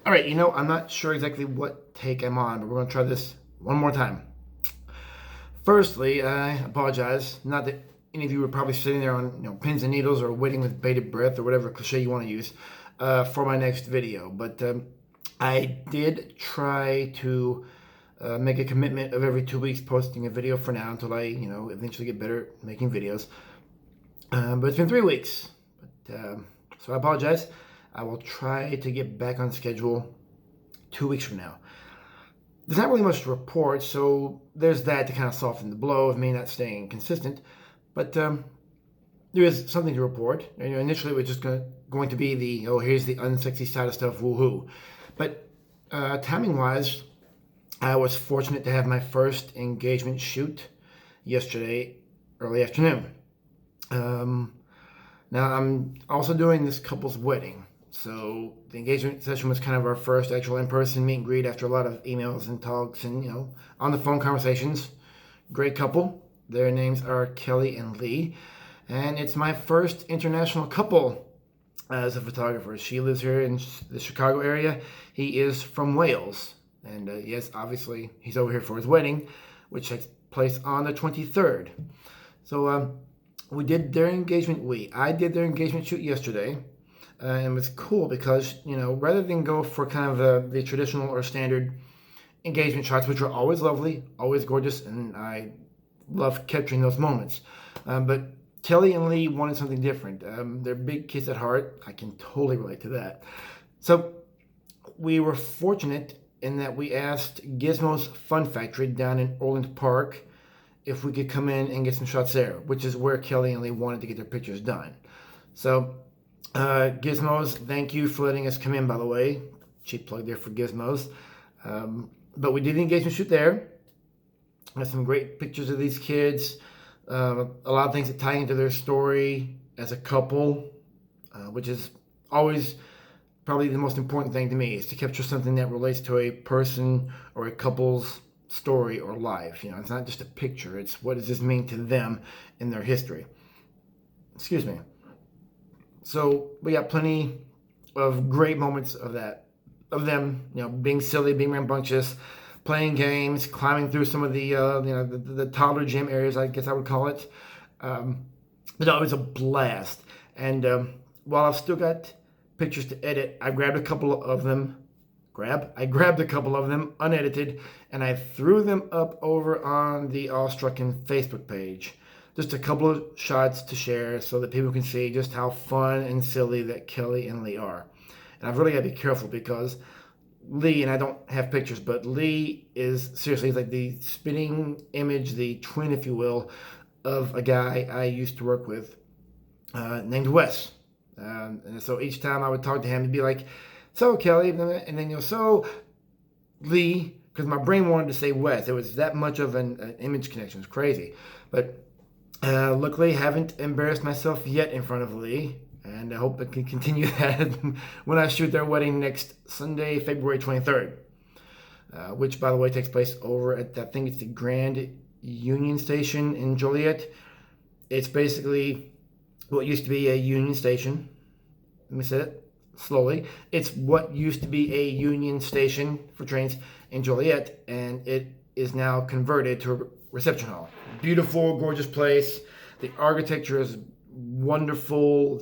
All right, I'm not sure exactly what take I'm on, but we're going to try this one more time. Firstly, I apologize. Not that any of you were probably sitting there on pins and needles or waiting with bated breath or whatever cliche you want to use for my next video. But I did try to make a commitment of every 2 weeks posting a video for now until I eventually get better at making videos. But it's been 3 weeks. So I apologize. I will try to get back on schedule 2 weeks from now. There's not really much to report, so there's that to kind of soften the blow of me not staying consistent. But there is something to report. Initially, it was just going to be here's the unsexy side of stuff, woohoo. But timing-wise, I was fortunate to have my first engagement shoot yesterday, early afternoon. Now, I'm also doing this couple's wedding. So the engagement session was kind of our first actual in-person meet and greet after a lot of emails and talks and, on the phone conversations. Great couple. Their names are Kelly and Lee. And it's my first international couple as a photographer. She lives here in the Chicago area. He is from Wales. And yes, obviously, he's over here for his wedding, which takes place on the 23rd. So I did their engagement shoot yesterday. And it was cool because, rather than go for kind of the traditional or standard engagement shots, which are always lovely, always gorgeous, and I love capturing those moments. But Kelly and Lee wanted something different. They're big kids at heart. I can totally relate to that. So we were fortunate in that we asked Gizmos Fun Factory down in Orland Park if we could come in and get some shots there, which is where Kelly and Lee wanted to get their pictures done. So Gizmos, thank you for letting us come in, by the way. Cheap plug there for Gizmos. But we did the engagement shoot there. Got some great pictures of these kids. A lot of things that tie into their story as a couple, which is always probably the most important thing to me, is to capture something that relates to a person or a couple's story or life. It's not just a picture. It's what does this mean to them in their history. Excuse me. So we got plenty of great moments of them, being silly, being rambunctious, playing games, climbing through some of the toddler gym areas, I guess I would call it. But no, it was a blast. And while I've still got pictures to edit, I grabbed a couple of them unedited, and I threw them up over on the AwestruckKen Facebook page. Just a couple of shots to share so that people can see just how fun and silly that Kelly and Lee are. And I've really got to be careful because Lee, and I don't have pictures, but Lee is seriously like the spitting image, the twin, if you will, of a guy I used to work with named Wes. And so each time I would talk to him, he'd be like, so Kelly, and then so Lee, because my brain wanted to say Wes. It was that much of an image connection. It was crazy. But luckily, haven't embarrassed myself yet in front of Lee, and I hope I can continue that when I shoot their wedding next Sunday, February 23rd, which, by the way, takes place over at, I think it's the Grand Union Station in Joliet. It's basically what used to be a Union Station. Let me say it slowly. It's what used to be a Union Station for trains in Joliet, and it is now converted to a reception hall. Beautiful, gorgeous place. The architecture is wonderful.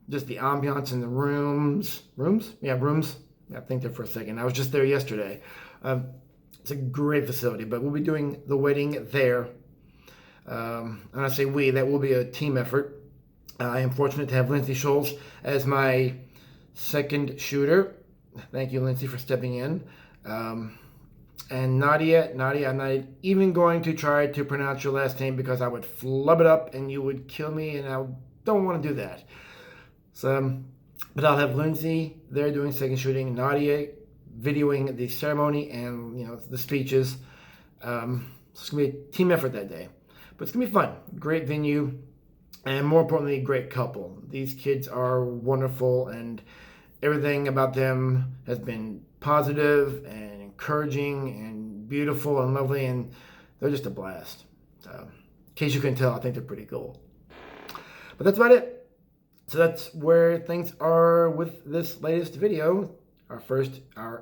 Just the ambiance in the rooms. Yeah, think there for a second. I was just there yesterday. It's a great facility, but we'll be doing the wedding there. And I say we, that will be a team effort. I am fortunate to have Lindsay Scholes as my second shooter. Thank you, Lindsay, for stepping in. And Nadia, I'm not even going to try to pronounce your last name because I would flub it up and you would kill me, and I don't want to do that. So, but I'll have Lindsay there doing second shooting, Nadia videoing the ceremony and the speeches. So it's gonna be a team effort that day, but it's gonna be fun. Great venue, and more importantly, great couple. These kids are wonderful, and everything about them has been positive and encouraging and beautiful and lovely, and they're just a blast. So, in case you can tell, I think they're pretty cool. But that's about it. So that's where things are with this latest video.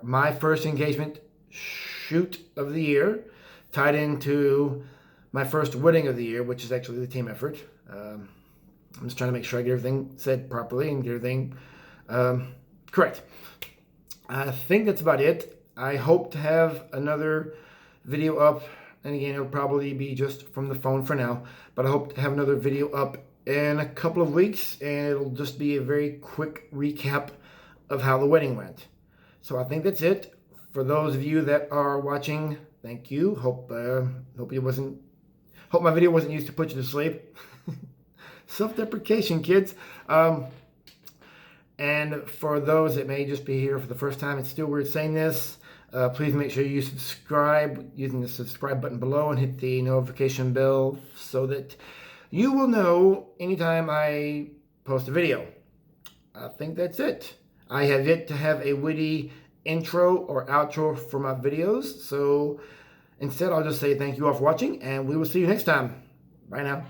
my first engagement shoot of the year, tied into my first wedding of the year, which is actually the team effort. I'm just trying to make sure I get everything said properly and get everything correct. I think that's about it. I hope to have another video up, and again, it'll probably be just from the phone for now, but I hope to have another video up in a couple of weeks, and it'll just be a very quick recap of how the wedding went. So I think that's it. For those of you that are watching, thank you. Hope my video wasn't used to put you to sleep. Self-deprecation, kids. And for those that may just be here for the first time, it's still weird saying this. Please make sure you subscribe using the subscribe button below and hit the notification bell so that you will know anytime I post a video. I think that's it. I have yet to have a witty intro or outro for my videos, so instead I'll just say thank you all for watching, and we will see you next time. Bye now.